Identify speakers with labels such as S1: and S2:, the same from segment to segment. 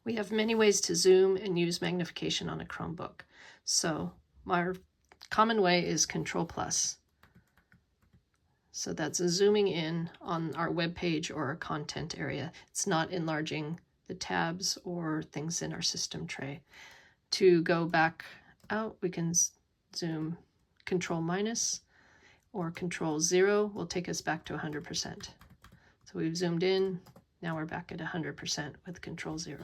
S1: We have many ways to zoom and use magnification on a Chromebook. So our common way is Control+. So that's zooming in on our web page or our content area. It's not enlarging the tabs or things in our system tray. To go back out, we can zoom Control- or Control-0 will take us back to 100%. So we've zoomed in, now we're back at 100% with Control-0.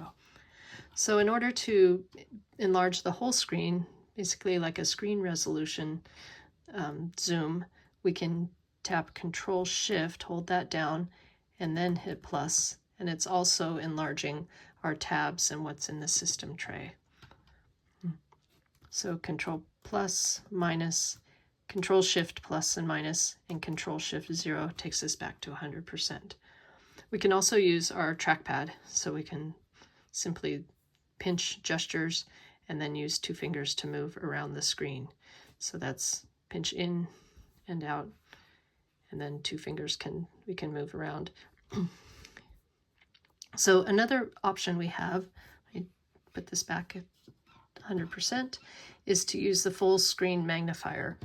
S1: So in order to enlarge the whole screen, basically like a screen resolution zoom, we can tap Control-Shift, hold that down, and then hit plus, and it's also enlarging our tabs and what's in the system tray. So Control+, minus, Control-Shift plus and minus, and Control-Shift-0 takes us back to 100%. We can also use our trackpad, so we can simply pinch gestures and then use 2 fingers to move around the screen. So that's pinch in and out, and then 2 fingers we can move around. So another option we have, let me put this back at 100%, is to use the full screen magnifier.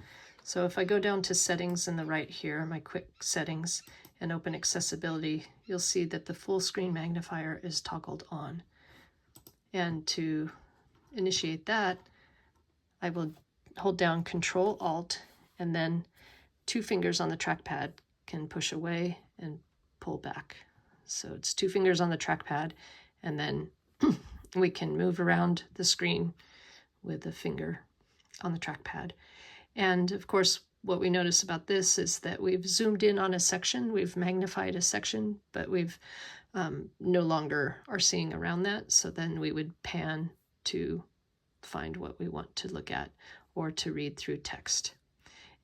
S1: So if I go down to settings in the right here, my quick settings, and open accessibility, you'll see that the full screen magnifier is toggled on. And to initiate that, I will hold down Control-Alt, and then 2 fingers on the trackpad can push away and pull back. So it's 2 fingers on the trackpad, and then we can move around the screen with a finger on the trackpad. And of course, what we notice about this is that we've zoomed in on a section, we've magnified a section, but we've no longer are seeing around that. So then we would pan to find what we want to look at or to read through text.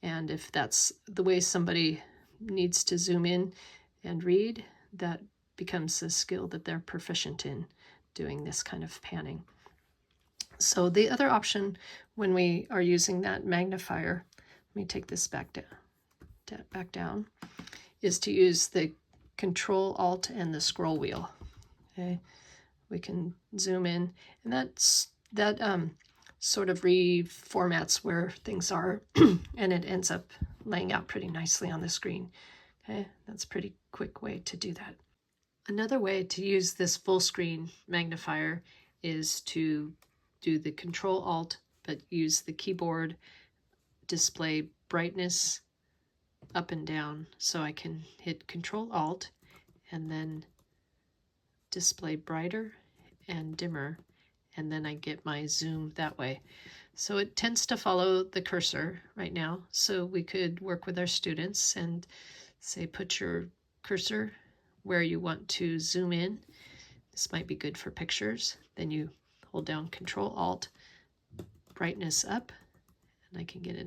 S1: And if that's the way somebody needs to zoom in and read, that becomes a skill that they're proficient in, doing this kind of panning. So the other option when we are using that magnifier, let me take this back down, is to use the Control-Alt and the scroll wheel. Okay, we can zoom in, and that sort of reformats where things are, and it ends up laying out pretty nicely on the screen. Okay, that's a pretty quick way to do that. Another way to use this full screen magnifier is to do the Control-Alt, but use the keyboard display brightness up and down. So I can hit Control-Alt and then display brighter and dimmer, and then I get my zoom that way. So it tends to follow the cursor right now. So we could work with our students and say, put your cursor where you want to zoom in. This might be good for pictures. Then you hold down Control-Alt, brightness up, and I can get a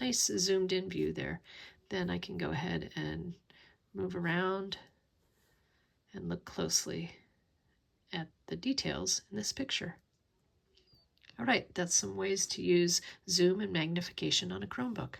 S1: nice zoomed in view there. Then I can go ahead and move around and look closely at the details in this picture. All right, that's some ways to use zoom and magnification on a Chromebook.